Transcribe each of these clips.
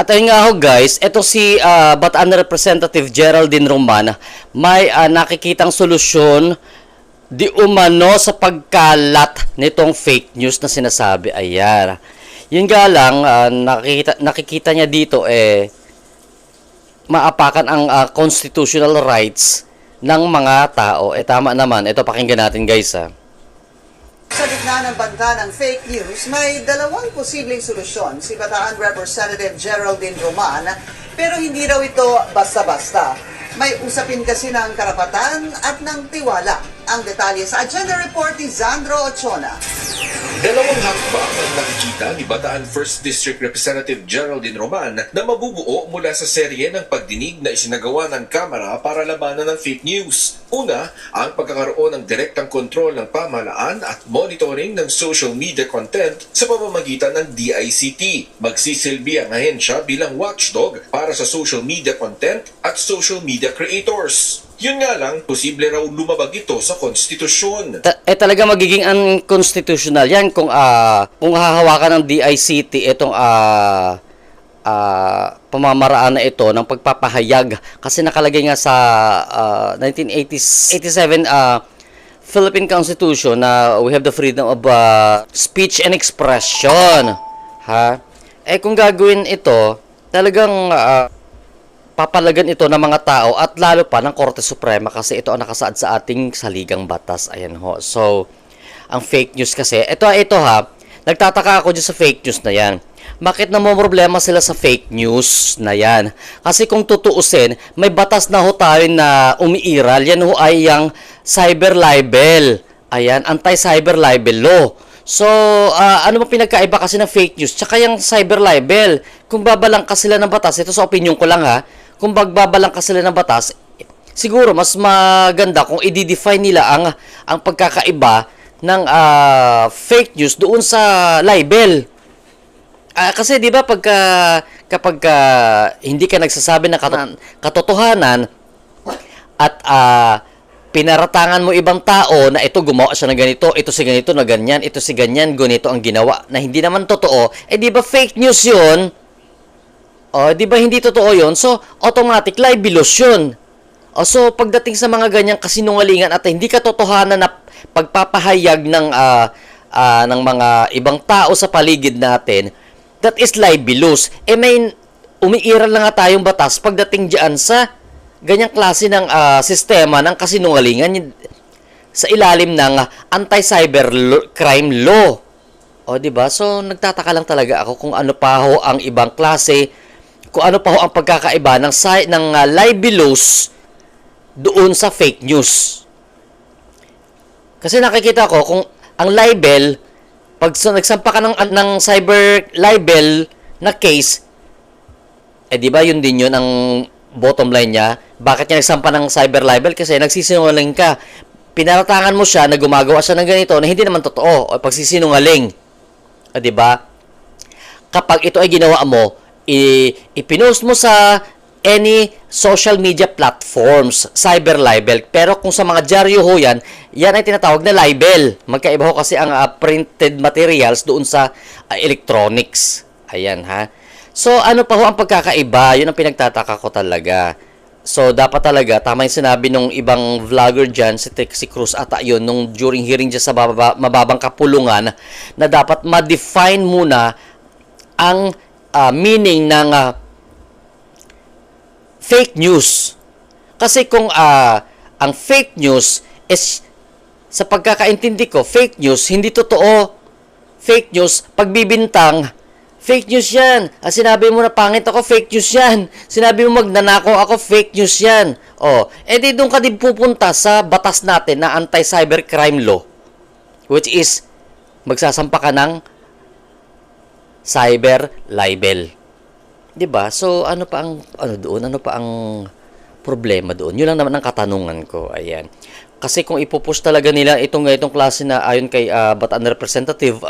At ayun nga ho guys, ito si Bataan Representative Geraldine Roman, may nakikitang solusyon di umano sa pagkalat nitong fake news na sinasabi. Ayan. Yun nga lang, nakikita niya dito maapakan ang constitutional rights ng mga tao. Tama naman. Ito pakinggan natin guys Sa gitna ng banta ng fake news, may dalawang posibleng solusyon si Bataan Representative Geraldine Roman, pero hindi raw ito basta-basta. May usapin kasi ng karapatan at ng tiwala. Ang detalye sa Agenda Report ni Zandro Ochona. Dalawang hakbang ang nakikita ni Bataan 1st District Representative Geraldine Roman na mabubuo mula sa serye ng pagdinig na isinagawa ng Kamara para labanan ng fake news. Una, ang pagkakaroon ng direktang kontrol ng pamahalaan at monitoring ng social media content sa pamamagitan ng DICT. Magsisilbi ang ahensya bilang watchdog para sa social media content at social media creators. Yun nga lang, posible raw lumabag ito sa konstitusyon. Talaga magiging unconstitutional yan kung hahawakan ng DICT itong pamamaraan na ito ng pagpapahayag. Kasi nakalagay nga sa 1987 Philippine Constitution na we have the freedom of speech and expression. Kung gagawin ito, talagang papalagan ito ng mga tao at lalo pa ng Korte Suprema kasi ito ang nakasaad sa ating saligang batas. Ayan ho. So, ang fake news kasi, ito nagtataka ako dyan sa fake news na yan. Bakit namomroblema sila sa fake news na yan? Kasi kung tutuusin, may batas na ho tayo na umiiral. Yan ho ay yung cyber libel. Ayan, anti-cyber libel law. So, ano ba pinagkaiba kasi ng fake news? Tsaka yung cyber libel. Kung babalangkas sila ng batas, ito sa opinion ko lang kung bagbabalangkas sila ng batas, siguro mas maganda kung i-define nila ang pagkakaiba ng fake news doon sa libel. Kasi 'di ba kapag hindi ka nagsasabi ng katotohanan at pinaratangan mo ibang tao na ito gumawa siya ng ganito, ito si ganito na ganyan, ito si ganyan, ganito ang ginawa na hindi naman totoo, 'di ba fake news 'yun? Di ba hindi totoo 'yun? So automatic libelous 'yun. So pagdating sa mga ganyang kasinungalingan at hindi katotohanan na pagpapahayag ng mga ibang tao sa paligid natin, that is libelous. May umiiral na nga tayong batas pagdating diyan sa ganyang klase ng sistema ng kasinungalingan sa ilalim ng anti-cyber crime law. Di ba? So nagtataka lang talaga ako kung ano pa ho ang ibang klase, kung ano pa ho ang pagkakaiba ng libelous doon sa fake news. Kasi nakikita ko kung ang libel, pag nagsampa ka ng cyber libel na case, di ba yun din yun ang bottom line niya? Bakit niya nagsampa ng cyber libel? Kasi nagsisinungaling ka. Pinaratangan mo siya na gumagawa siya ng ganito na hindi naman totoo o pagsisinungaling. Di ba? Kapag ito ay ginawa mo, ipinost mo sa any social media platforms, cyber libel. Pero kung sa mga dyaryo ho yan ay tinatawag na libel. Magkaiba ho kasi ang printed materials doon sa electronics. Ayan So ano pa ho ang pagkakaiba? Yun ang pinagtataka ko talaga. So dapat talaga, tama yung sinabi nung ibang vlogger dyan, si Cruz ata yun, nung during hearing dyan sa mababang kapulungan, na dapat ma-define muna ang meaning ng fake news. Kasi kung ang fake news is, sa pagkakaintindi ko, fake news, hindi totoo. Fake news, pagbibintang, fake news yan. Sinabi mo na pangit ako, fake news yan. Sinabi mo magnanakaw ako, fake news yan. Di doon ka din pupunta sa batas natin na anti-cybercrime law, which is, magsasampa ka ng cyber libel. 'Di ba? So ano pa ang problema doon? 'Yun lang naman ang katanungan ko. Ayan. Kasi kung ipupush talaga nila itong klase na ayon kay Bataan Representative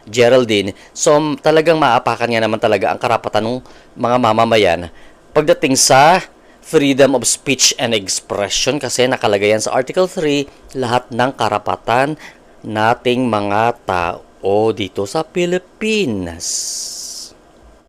Geraldine, so talagang maapakan nga naman talaga ang karapatan ng mga mamamayan pagdating sa freedom of speech and expression, kasi nakalagay yan sa Article 3, lahat ng karapatan nating mga tao dito sa Pilipinas.